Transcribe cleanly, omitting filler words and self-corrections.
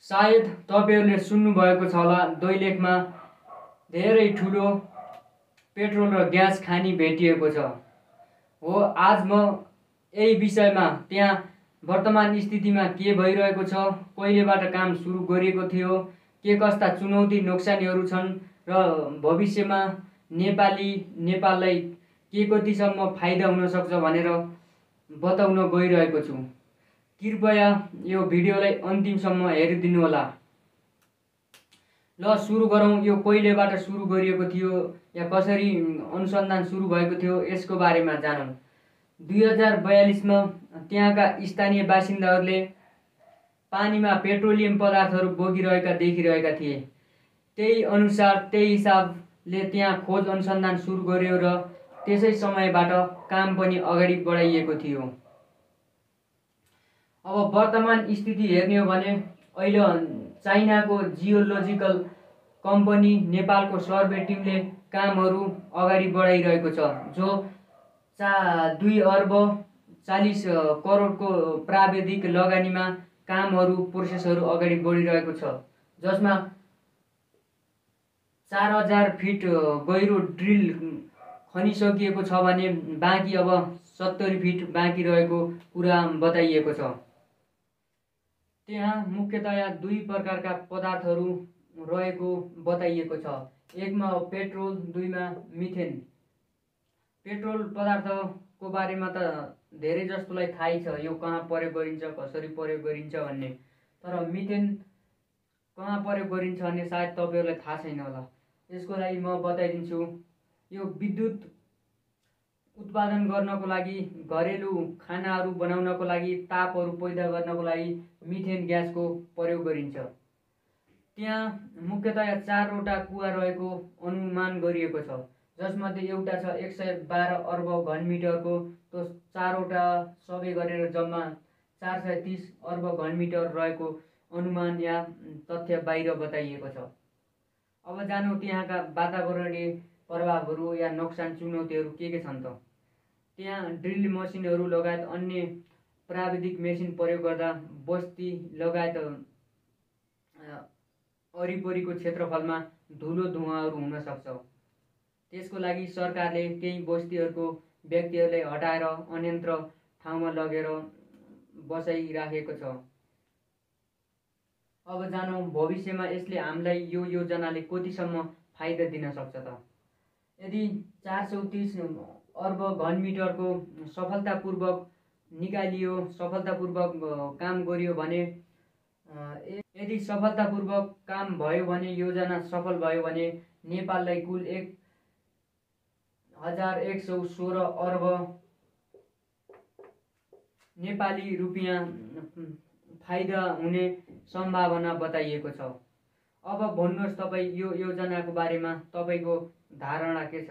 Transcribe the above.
सायद तपाईहरुले सुन्नु भएको छ होला दैलेखमा धेरै ठुलो पेट्रोल र ग्यास खानी भेटिएको छ। हो आज म यही विषयमा त्यहाँ वर्तमान स्थितिमा के भइरहेको छ, कहिलेबाट काम सुरु गरिएको थियो, के कस्ता चुनौती नोक्सानीहरू छन् र भविष्यमा नेपाललाई के कतिसम्म फाइदा हुन सक्छ भनेर बताउन गइरहेको छु। कृपया यो भिडियोलाई अन्तिमसम्म हेरिदिनु होला। ल सुरु गरौँ। यो कहिलेबाट सुरु गरिएको थियो या कसरी अनुसन्धान सुरु भएको थियो यसको बारेमा जानौँ। 2042 मा त्यहाँका स्थानीय बासिन्दाहरूले पानीमा पेट्रोलियम पदार्थहरू बोकिरहेका देखिरहेका थिए। त्यही अनुसार त्यही हिसाबले त्यहाँ खोज अनुसन्धान सुरु गर्यो र त्यसै समयबाट काम पनि अगाडि बढाइएको थियो। अब वर्तमान स्थिति हेर्ने हो भने अहिले चाइनाको जियोलोजिकल कम्पनी नेपालको सर्वे टिमले कामहरू अगाडि बढाइरहेको छ, जो 2 अर्ब 40 करोडको प्राविधिक लगानीमा कामहरू प्रोसेसहरू अगाडि बढिरहेको छ, जसमा 4000 फिट गहिरो ड्रिल खनिसकिएको छ भने बाँकी अब 70 फिट बाँकी रहेको कुरा बताइएको छ। त्यहाँ मुख्यतया 2 प्रकारका पदार्थहरू रहेको बताइएको छ। एकमा हो पेट्रोल, 2 मा मिथेन। पेट्रोल पदार्थको बारेमा त धेरै जस्तोलाई थाहै छ, यो कहाँ प्रयोग गरिन्छ, कसरी प्रयोग गरिन्छ भन्ने। तर मिथेन कहाँ प्रयोग गरिन्छ भन्ने सायद तपाईहरुलाई थाहा छैन होला। यसको लागि म बताइदिन्छु। यो विद्युत उत्पादन गर्नको लागि, घरेलु खानाहरू बनाउनको लागि, तापहरू पैदा गर्नको लागि मिथेन ग्यासको प्रयोग गरिन्छ। त्यहाँ मुख्यतया 4 वटा कुवा रहेको अनुमान गरिएको छ, जसमध्ये एउटा छ 112 अर्ब घनमिटरको। त्यो 4 वटा सबै गरेर जम्मा 430 अर्ब घनमिटर रहेको अनुमान या तथ्य बाहिर बताइएको छ। अब जानौँ त्यहाँका वातावरणीय प्रभावहरू या नोक्सान चुनौतीहरू के छन् त। त्यहाँ ड्रिल मसिनहरू लगायत अन्य प्राविधिक मेसिन प्रयोग गर्दा बस्ती लगायत वरिपरिको क्षेत्रफलमा धुलो धुवाहरू हुन सक्छ। त्यसको लागि सरकारले केही बस्तीहरूको व्यक्तिहरूलाई हटाएर अन्यत्र ठाउँमा लगेर बसाइराखेको छ। अब जानौँ भविष्यमा यसले हामीलाई यो योजनाले कतिसम्म फाइदा दिन सक्छ त। यदि 430 अर्ब घनमिटरको सफलतापूर्वक निकालियो, सफलतापूर्वक काम गरियो भने, यदि सफलतापूर्वक काम भयो भने, योजना सफल भयो भने नेपाललाई कुल 1116 अर्ब नेपाली रुपियाँ फाइदा हुने सम्भावना बताइएको छ। अब भन्नुहोस् तपाईँ यो योजनाको बारेमा तपाईको धारणा के छ?